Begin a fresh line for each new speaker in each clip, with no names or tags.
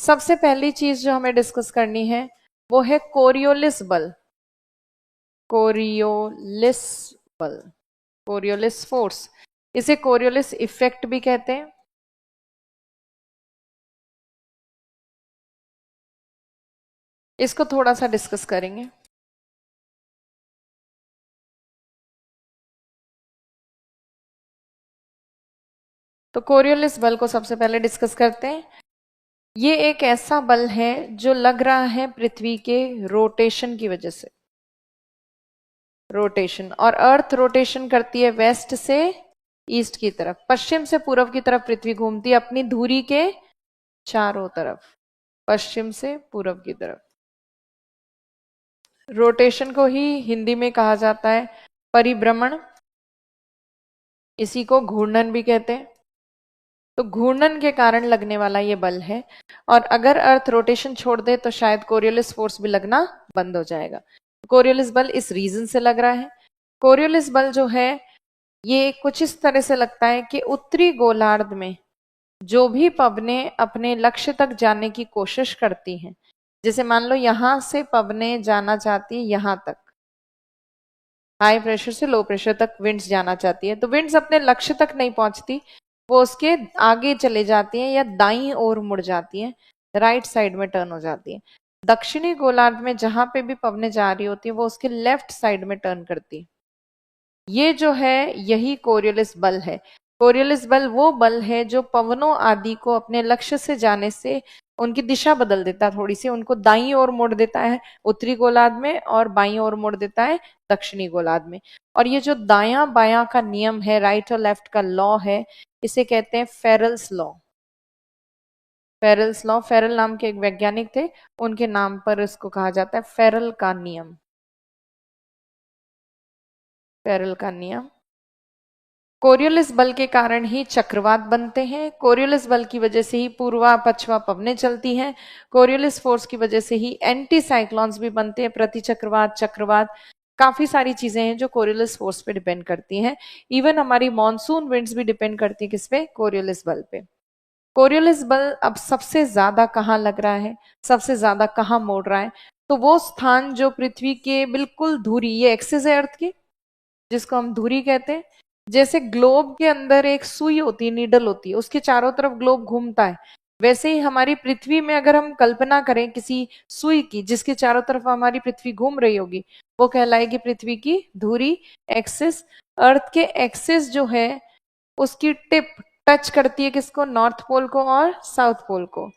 सबसे पहली चीज जो हमें डिस्कस करनी है वो है कोरियोलिस बल। कोरियोलिस बल, कोरियोलिस फोर्स, इसे कोरियोलिस इफेक्ट भी कहते हैं। इसको थोड़ा सा डिस्कस करेंगे। तो कोरियोलिस बल को सबसे पहले डिस्कस करते हैं। ये एक ऐसा बल है जो लग रहा है पृथ्वी के रोटेशन की वजह से। रोटेशन, और अर्थ रोटेशन करती है वेस्ट से ईस्ट की तरफ, पश्चिम से पूर्व की तरफ पृथ्वी घूमती है अपनी धुरी के चारों तरफ, पश्चिम से पूर्व की तरफ। रोटेशन को ही हिंदी में कहा जाता है परिभ्रमण, इसी को घूर्णन भी कहते हैं। तो घूर्णन के कारण लगने वाला ये बल है, और अगर अर्थ रोटेशन छोड़ दे तो शायद कोरियोलिस फोर्स भी लगना बंद हो जाएगा। कोरियोलिस बल इस रीजन से लग रहा है। कोरियोलिस बल जो है ये कुछ इस तरह से लगता है कि उत्तरी गोलार्ध में जो भी पवनें अपने लक्ष्य तक जाने की कोशिश करती हैं, जैसे मान लो यहां से पवनें जाना चाहती है यहां तक, हाई प्रेशर से लो प्रेशर तक विंड्स जाना चाहती है, तो विंड्स अपने लक्ष्य तक नहीं पहुंचती, वो उसके आगे चले जाती हैं या दाईं ओर मुड़ जाती हैं, राइट साइड में टर्न हो जाती हैं। दक्षिणी गोलार्ध में जहां पे भी पवनें जा रही होती है वो उसके लेफ्ट साइड में टर्न करती है। ये जो है यही कोरियोलिस बल है। कोरियोलिस बल वो बल है जो पवनों आदि को अपने लक्ष्य से जाने से उनकी दिशा बदल देता है, थोड़ी सी उनको दाईं ओर मोड़ देता है उत्तरी गोलार्ध में, और बाईं ओर मोड़ देता है दक्षिणी गोलार्ध में। और ये जो दायां बायां का नियम है, राइट और लेफ्ट का लॉ है, इसे कहते हैं फेरल्स लॉ। फेरल्स लॉ, फेरल नाम के एक वैज्ञानिक थे, उनके नाम पर इसको कहा जाता है फेरल का नियम। फेरल का नियम। कोरियोलिस बल के कारण ही चक्रवात बनते हैं, कोरियोलिस बल की वजह से ही पूर्वा पश्चिमा पवनें चलती हैं, कोरियोलिस फोर्स की वजह से ही एंटी साइक्लोन्स भी बनते हैं, प्रति चक्रवात, चक्रवात, काफी सारी चीजें हैं जो कोरियोलिस फोर्स पे डिपेंड करती हैं। इवन हमारी मॉनसून विंड्स भी डिपेंड करती है किस पे? कोरियोलिस बल पे। कोरियोलिस बल अब सबसे ज्यादा कहाँ लग रहा है, सबसे ज्यादा कहाँ मोड़ रहा है? तो वो स्थान जो पृथ्वी के बिल्कुल धुरी, ये एक्सिस है अर्थ की जिसको हम धुरी कहते हैं, जैसे ग्लोब के अंदर एक सुई होती है, नीडल होती है, उसके चारों तरफ ग्लोब घूमता है, वैसे ही हमारी पृथ्वी में अगर हम कल्पना करें किसी सुई की जिसके चारों तरफ हमारी पृथ्वी घूम रही होगी, वो कहलाएगी पृथ्वी की धुरी, एक्सिस। अर्थ के एक्सिस जो है उसकी टिप टच करती है किसको? नॉर्थ पोल को और साउथ पोल को।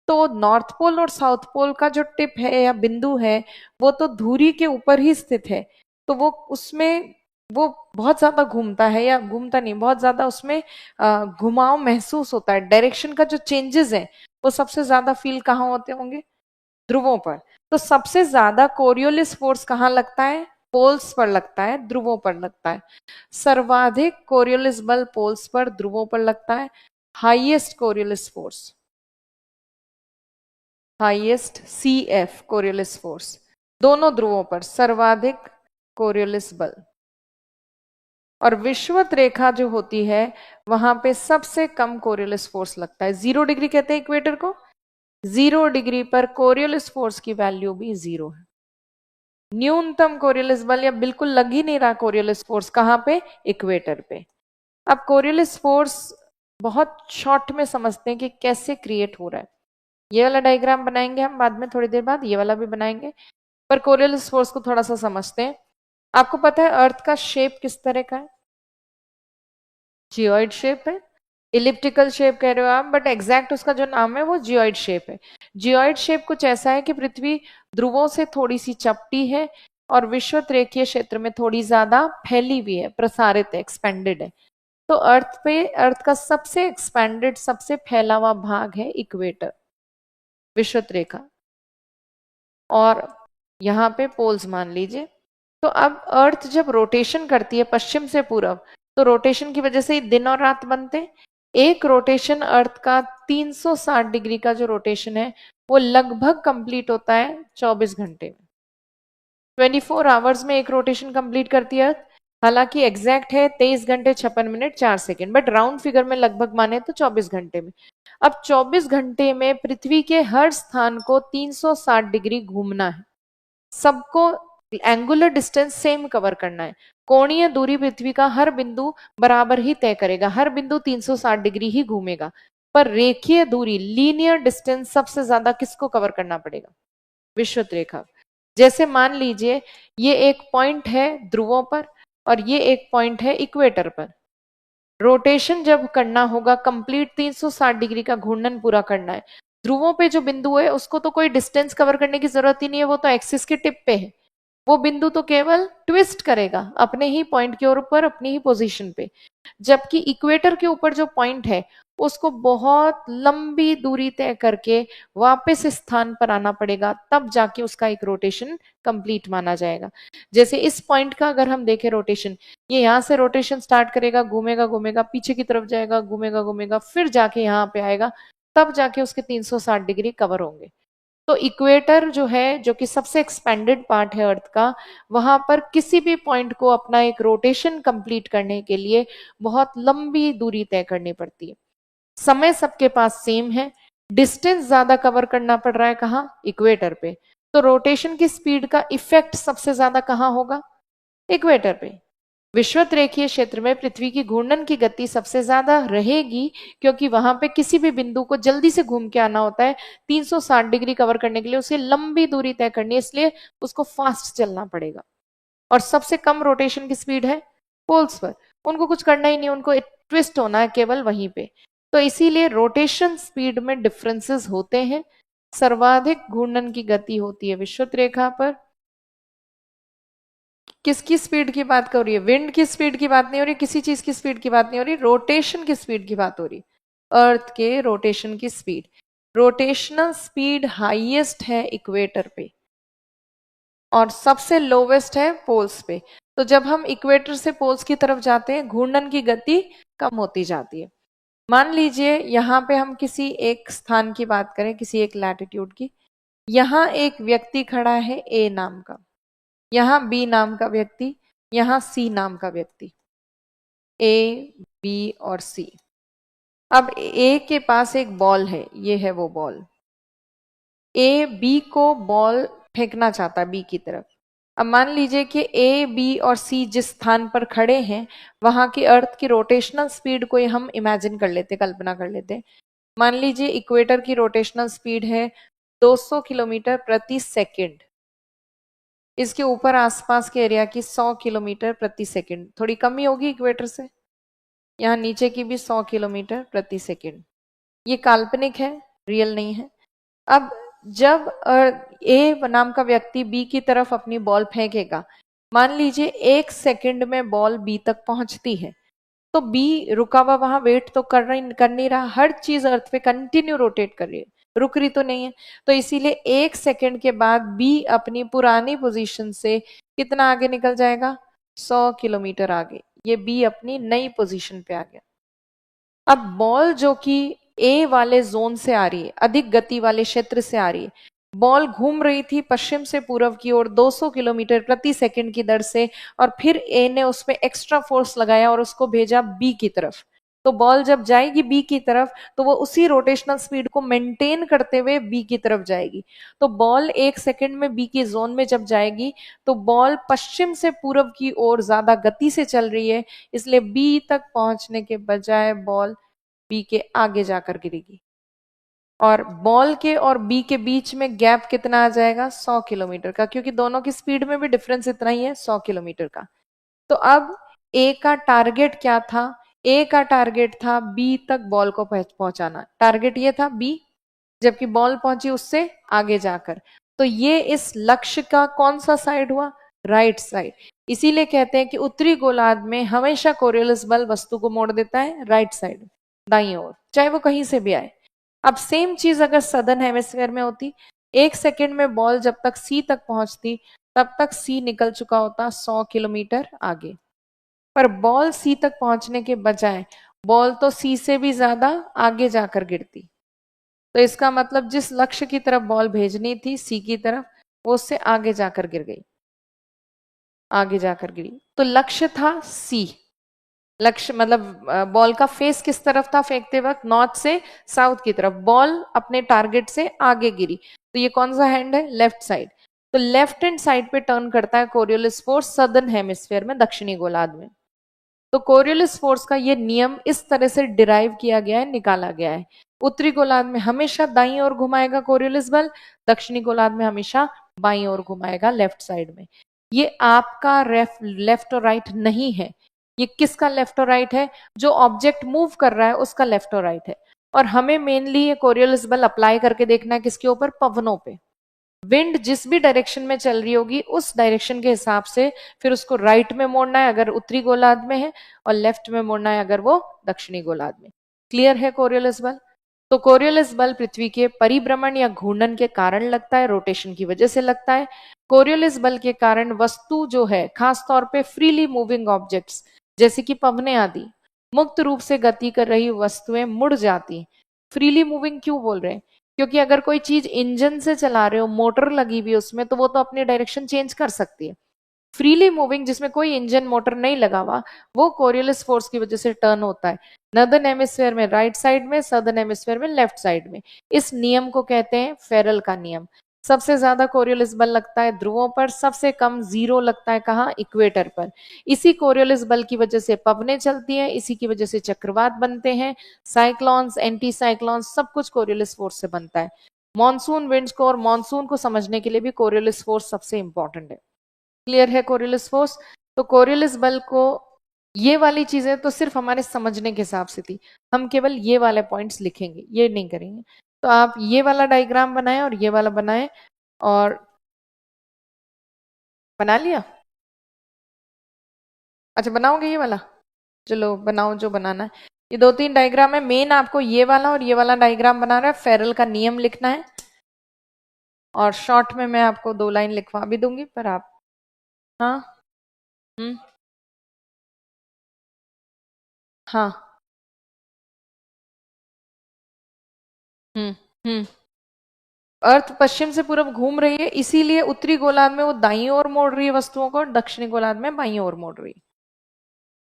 तो नॉर्थ पोल और साउथ पोल का जो टिप है या बिंदु है वो तो धुरी के ऊपर ही स्थित है, तो वो उसमें वो बहुत ज्यादा घूमता है, या घूमता नहीं, बहुत ज्यादा उसमें घुमाव महसूस होता है। डायरेक्शन का जो चेंजेस है वो सबसे ज्यादा फील कहाँ होते होंगे? ध्रुवों पर। तो सबसे ज्यादा कोरियोलिस फोर्स कहाँ लगता है? पोल्स पर लगता है, ध्रुवों पर लगता है। सर्वाधिक कोरियोलिस बल पोल्स पर, ध्रुवों पर लगता है। Highest Coriolis force, highest CF Coriolis force, दोनों ध्रुवों पर सर्वाधिक कोरियोलिस बल। और विषुवत रेखा जो होती है वहां पे सबसे कम कोरियोलिस फोर्स लगता है। 0 डिग्री कहते हैं इक्वेटर को, 0 डिग्री पर कोरियोलिस फोर्स की वैल्यू भी 0 है। न्यूनतम कोरियोलिस बल या बिल्कुल लग ही नहीं रहा कोरियोलिस फोर्स, कहाँ पे? इक्वेटर पे। अब कोरियोलिस फोर्स बहुत शॉर्ट में समझते हैं कि कैसे क्रिएट हो रहा है। ये वाला डायग्राम बनाएंगे हम बाद में, थोड़ी देर बाद ये वाला भी बनाएंगे, पर कोरियोलिस फोर्स को थोड़ा सा समझते हैं। आपको पता है अर्थ का शेप किस तरह का है? जियोइड शेप है। इलिप्टिकल शेप कह रहे हो आप, बट एग्जैक्ट उसका जो नाम है वो जियोइड शेप है। जियोइड शेप कुछ ऐसा है कि पृथ्वी ध्रुवों से थोड़ी सी चपटी है और विषुवत रेखीय क्षेत्र में थोड़ी ज्यादा फैली हुई है, प्रसारित है, एक्सपेंडेड है। तो अर्थ पे, अर्थ का सबसे एक्सपेंडेड, सबसे फैला हुआ भाग है इक्वेटर, विषुवत रेखा, और यहाँ पे पोल्स मान लीजिए। तो अब अर्थ जब रोटेशन करती है पश्चिम से पूर्व, तो रोटेशन की वजह से ही दिन और रात बनते हैं। एक रोटेशन अर्थ का 360 डिग्री का जो रोटेशन है वो लगभग कंप्लीट होता है 24 घंटे में। 24 आवर्स में एक रोटेशन कंप्लीट करती है अर्थ। हालांकि एग्जैक्ट है 23 घंटे 56 minute 4 second, but round figure में लगभग माने तो 24 घंटे में। अब 24 घंटे में पृथ्वी के हर स्थान को 360 डिग्री घूमना है, सबको एंगुलर डिस्टेंस सेम कवर करना है। कोणीय दूरी पृथ्वी का हर बिंदु बराबर ही तय करेगा, हर बिंदु 360 डिग्री ही घूमेगा, पर रेखीय दूरी लीनियर डिस्टेंस सबसे ज्यादा किसको कवर करना पड़ेगा? विषुवत रेखा। जैसे मान लीजिए ये एक पॉइंट है ध्रुवों पर और ये एक पॉइंट है इक्वेटर पर। रोटेशन जब करना होगा कंप्लीट 360 डिग्री का घूर्णन पूरा करना है, ध्रुवों पे जो बिंदु है उसको तो कोई डिस्टेंस कवर करने की जरूरत ही नहीं है, वो तो एक्सिस के टिप पे है, वो बिंदु तो केवल ट्विस्ट करेगा अपने ही पॉइंट के ऊपर, अपनी ही पोजीशन पे। जबकि इक्वेटर के ऊपर जो पॉइंट है उसको बहुत लंबी दूरी तय करके वापस स्थान पर आना पड़ेगा, तब जाके उसका एक रोटेशन कंप्लीट माना जाएगा। जैसे इस पॉइंट का अगर हम देखें रोटेशन, ये यहां से रोटेशन स्टार्ट करेगा, घूमेगा घूमेगा पीछे की तरफ जाएगा, घूमेगा घूमेगा फिर जाके यहाँ पे आएगा, तब जाके उसके 360 डिग्री कवर होंगे। तो इक्वेटर जो है, जो कि सबसे एक्सपेंडेड पार्ट है अर्थ का, वहां पर किसी भी पॉइंट को अपना एक रोटेशन कंप्लीट करने के लिए बहुत लंबी दूरी तय करनी पड़ती है। समय सबके पास सेम है, डिस्टेंस ज्यादा कवर करना पड़ रहा है कहाँ? इक्वेटर पे। तो रोटेशन की स्पीड का इफेक्ट सबसे ज्यादा कहाँ होगा? इक्वेटर पे। विषुवत रेखीय क्षेत्र में पृथ्वी की घूर्णन की गति सबसे ज्यादा रहेगी, क्योंकि वहां पे किसी भी बिंदु को जल्दी से घूम के आना होता है, 360 डिग्री कवर करने के लिए उसे लंबी दूरी तय करनी है, इसलिए उसको फास्ट चलना पड़ेगा। और सबसे कम रोटेशन की स्पीड है पोल्स पर, उनको कुछ करना ही नहीं, उनको ट्विस्ट होना है केवल वहीं पे। तो इसीलिए रोटेशन स्पीड में डिफरेंसेस होते हैं। सर्वाधिक घूर्णन की गति होती है विषुवत रेखा पर। किसकी स्पीड की बात कर रही है? विंड की स्पीड की बात नहीं हो रही, किसी चीज की स्पीड की बात नहीं हो रही, रोटेशन की स्पीड की बात हो रही। अर्थ के रोटेशन की स्पीड, रोटेशनल स्पीड हाईएस्ट है इक्वेटर पे और सबसे लोवेस्ट है पोल्स पे। तो जब हम इक्वेटर से पोल्स की तरफ जाते हैं, घूर्णन की गति कम होती जाती है। मान लीजिए यहाँ पे हम किसी एक स्थान की बात करें, किसी एक लैटिट्यूड की, यहाँ एक व्यक्ति खड़ा है ए नाम का, यहाँ बी नाम का व्यक्ति, यहाँ सी नाम का व्यक्ति, ए बी और सी। अब ए के पास एक बॉल है, ये है वो बॉल। ए बी को बॉल फेंकना चाहता है बी की तरफ। अब मान लीजिए कि ए बी और सी जिस स्थान पर खड़े हैं वहां की अर्थ की रोटेशनल स्पीड को हम इमेजिन कर लेते, कल्पना कर लेते। मान लीजिए इक्वेटर की रोटेशनल स्पीड है 200 किलोमीटर प्रति सेकंड, इसके ऊपर आसपास के एरिया की 100 किलोमीटर प्रति सेकंड, थोड़ी कमी होगी इक्वेटर से, यहाँ नीचे की भी 100 किलोमीटर प्रति सेकंड। ये काल्पनिक है, रियल नहीं है। अब जब ए नाम का व्यक्ति बी की तरफ अपनी बॉल फेंकेगा, मान लीजिए 1 सेकंड में बॉल बी तक पहुंचती है, तो बी रुका हुआ वहां वेट तो कर नहीं रहा, हर चीज अर्थ पे कंटिन्यू रोटेट कर रही है, रुक रही तो नहीं है। तो इसीलिए 1 सेकंड के बाद बी अपनी पुरानी पोजीशन से कितना आगे निकल जाएगा? 100 किलोमीटर आगे, ये बी अपनी नई पोजीशन पे आ गया। अब बॉल जो कि ए वाले जोन से आ रही है, अधिक गति वाले क्षेत्र से आ रही है, बॉल घूम रही थी पश्चिम से पूर्व की ओर 200 किलोमीटर प्रति सेकंड की दर से, और फिर ए ने उसमें एक्स्ट्रा फोर्स लगाया और उसको भेजा बी की तरफ। तो बॉल जब जाएगी बी की तरफ तो वो उसी रोटेशनल स्पीड को मेंटेन करते हुए बी की तरफ जाएगी। तो बॉल 1 सेकंड में बी की जोन में जब जाएगी तो बॉल पश्चिम से पूर्व की ओर ज्यादा गति से चल रही है, इसलिए बी तक पहुंचने के बजाय बॉल बी के आगे जाकर गिरेगी। और बॉल के और बी के बीच में गैप कितना आ जाएगा? 100 किलोमीटर का, क्योंकि दोनों की स्पीड में भी डिफरेंस इतना ही है, 100 किलोमीटर का। तो अब ए का टारगेट क्या था? ए का टारगेट था बी तक बॉल को पहुंचाना, टारगेट ये था बी, जबकि बॉल पहुंची उससे आगे जाकर। तो ये इस लक्ष्य का कौन सा साइड हुआ? Right side. इसीलिए कहते हैं कि उत्तरी गोलार्ध में हमेशा कोरियोलिस बल वस्तु को मोड़ देता है राइट साइड, दाईं ओर, चाहे वो कहीं से भी आए। अब सेम चीज अगर सदर्न हेमिस्फीयर में होती, 1 सेकंड में बॉल जब तक सी तक पहुंचती तब तक सी निकल चुका होता 100 किलोमीटर आगे, पर बॉल सी तक पहुंचने के बजाय बॉल तो सी से भी ज्यादा आगे जाकर गिरती। तो इसका मतलब जिस लक्ष्य की तरफ बॉल भेजनी थी सी की तरफ, वो उससे आगे जाकर गिर गई, आगे जाकर गिरी। तो लक्ष्य था सी, लक्ष्य मतलब बॉल का फेस किस तरफ था फेंकते वक्त, नॉर्थ से साउथ की तरफ, बॉल अपने टारगेट से आगे गिरी, तो ये कौन सा हैंड है, लेफ्ट साइड। तो लेफ्ट हैंड साइड पे टर्न करता है कोरियोलिस फोर्स सदर्न हेमिस्फीयर में, दक्षिणी गोलार्ध में। तो कोरियोलिस फोर्स का ये नियम इस तरह से डिराइव किया गया है, निकाला गया है। उत्तरी गोलार्ध में हमेशा दाईं ओर घुमाएगा कोरियोलिस बल, दक्षिणी गोलार्ध में हमेशा बाईं ओर घुमाएगा, लेफ्ट साइड में। ये आपका लेफ्ट और राइट नहीं है, ये किसका लेफ्ट और राइट है, जो ऑब्जेक्ट मूव कर रहा है उसका लेफ्ट और राइट है। और हमें मेनली ये कोरियोलिस बल अप्लाई करके देखना है किसके ऊपर, पवनों पे। विंड जिस भी डायरेक्शन में चल रही होगी उस डायरेक्शन के हिसाब से फिर उसको राइट में मोड़ना है अगर उत्तरी गोलार्ध में है, और लेफ्ट में मोड़ना है अगर वो दक्षिणी गोलार्ध में। क्लियर है कोरियोलिस बल। तो कोरियोलिस बल पृथ्वी के परिभ्रमण या घूर्णन के कारण लगता है, रोटेशन की वजह से लगता है। कोरियोलिस बल के कारण वस्तु जो है, खास तौर पे फ्रीली मूविंग ऑब्जेक्ट्स जैसे कि पवने आदि, मुक्त रूप से गति कर रही वस्तुएं मुड़ जाती। फ्रीली मूविंग क्यों बोल रहे हैं, क्योंकि अगर कोई चीज इंजन से चला रहे हो, मोटर लगी हुई उसमें, तो वो तो अपनी डायरेक्शन चेंज कर सकती है। फ्रीली मूविंग जिसमें कोई इंजन मोटर नहीं लगा हुआ, वो कोरियोलिस फोर्स की वजह से टर्न होता है, नॉर्दर्न हेमिस्फीयर में राइट साइड में, सदर्न हेमिस्फीयर में लेफ्ट साइड में। इस नियम को कहते हैं फेरल का नियम। सबसे ज्यादा कोरियोलिस बल लगता है ध्रुवों पर, सबसे कम जीरो लगता है कहाँ, इक्वेटर पर। इसी कोरियोलिस बल की वजह से पवनें चलती हैं, इसी की वजह से चक्रवात बनते हैं, साइक्लॉन्स, एंटी साइक्लॉन्स, सब कुछ कोरियोलिस फोर्स से बनता है। मॉनसून विंड्स को और मॉनसून को समझने के लिए भी कोरियोलिस फोर्स सबसे इंपॉर्टेंट है। क्लियर है कोरियोलिस फोर्स। तो कोरियोलिस बल को, ये वाली चीजें तो सिर्फ हमारे समझने के हिसाब से थी, हम केवल ये वाले पॉइंट्स लिखेंगे, ये नहीं करेंगे। तो आप ये वाला डायग्राम बनाएं और ये वाला बनाएं, और बना लिया, अच्छा बनाओगे ये वाला, चलो बनाओ जो बनाना है। ये दो तीन डायग्राम है, मेन आपको ये वाला और ये वाला डायग्राम बनाना है, फेरल का नियम लिखना है, और शॉर्ट में मैं आपको 2 लाइन लिखवा भी दूंगी, पर आप, हाँ, हम्म, हाँ, हम्म, हम्म। अर्थ पश्चिम से पूरब घूम रही है, इसीलिए उत्तरी गोलार्ध में वो दाईं ओर मोड़ रही है वस्तुओं को, और दक्षिणी गोलार्ध में बाईं ओर मोड़ रही है।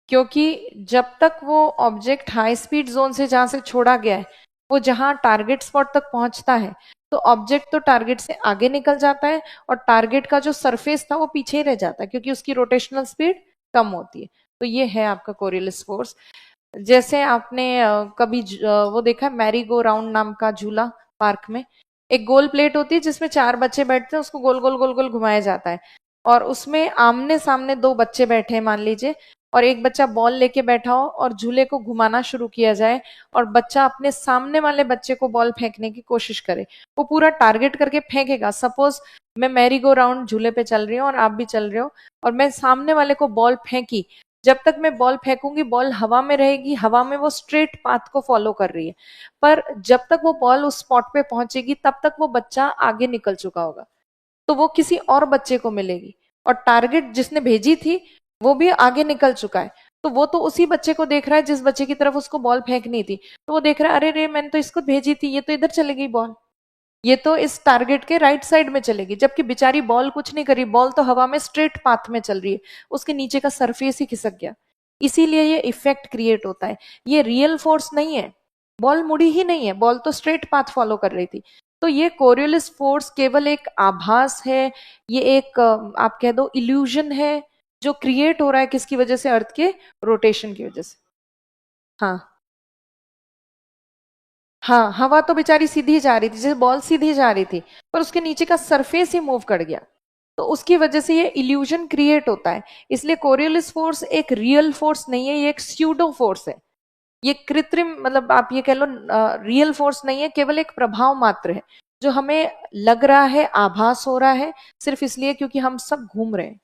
क्योंकि जब तक वो ऑब्जेक्ट हाई स्पीड जोन से जहां से छोड़ा गया है, वो जहां टारगेट स्पॉट तक पहुंचता है, तो ऑब्जेक्ट तो टारगेट से आगे निकल जाता है, और टारगेट का जो सरफेस था वो पीछे ही रह जाता है, क्योंकि उसकी रोटेशनल स्पीड कम होती है। तो ये है आपका कोरियोलिस फोर्स। जैसे आपने कभी वो देखा है मैरी गो राउंड नाम का झूला, पार्क में एक गोल प्लेट होती है जिसमें 4 बच्चे बैठते हैं, उसको गोल गोल गोल गोल घुमाया जाता है, और उसमें आमने सामने 2 बच्चे बैठे हैं मान लीजिए, और एक बच्चा बॉल लेके बैठा हो और झूले को घुमाना शुरू किया जाए, और बच्चा अपने सामने वाले बच्चे को बॉल फेंकने की कोशिश करे, वो पूरा टारगेट करके फेंकेगा। सपोज मैं मैरी गो राउंड झूले पे चल रही हूँ और आप भी चल रहे हो, और मैं सामने वाले को बॉल फेंकी, जब तक मैं बॉल फेंकूंगी बॉल हवा में रहेगी, हवा में वो स्ट्रेट पाथ को फॉलो कर रही है, पर जब तक वो बॉल उस स्पॉट पे पहुंचेगी तब तक वो बच्चा आगे निकल चुका होगा, तो वो किसी और बच्चे को मिलेगी, और टारगेट जिसने भेजी थी वो भी आगे निकल चुका है, तो वो तो उसी बच्चे को देख रहा है जिस बच्चे की तरफ उसको बॉल फेंकनी थी, तो वो देख रहा है अरे रे मैंने तो इसको भेजी थी, ये तो इधर चली गई बॉल, ये तो इस टारगेट के राइट साइड में चलेगी, जबकि बेचारी बॉल कुछ नहीं करी, बॉल तो हवा में स्ट्रेट पाथ में चल रही है, उसके नीचे का सरफेस ही खिसक गया। इसीलिए ये इफेक्ट क्रिएट होता है, ये रियल फोर्स नहीं है, बॉल मुड़ी ही नहीं है, बॉल तो स्ट्रेट पाथ फॉलो कर रही थी। तो ये कोरियोलिस फोर्स केवल एक आभास है, ये एक आप कह दो इल्यूजन है, जो क्रिएट हो रहा है किसकी वजह से, अर्थ के रोटेशन की वजह से। हाँ, हाँ, हवा तो बेचारी सीधी जा रही थी, जैसे बॉल सीधी जा रही थी, पर उसके नीचे का सरफेस ही मूव कर गया, तो उसकी वजह से ये इल्यूजन क्रिएट होता है। इसलिए कोरियोलिस फोर्स एक रियल फोर्स नहीं है, ये एक स्यूडो फोर्स है, ये कृत्रिम, मतलब आप ये कह लो रियल फोर्स नहीं है, केवल एक प्रभाव मात्र है, जो हमें लग रहा है, आभास हो रहा है, सिर्फ इसलिए क्योंकि हम सब घूम रहे हैं।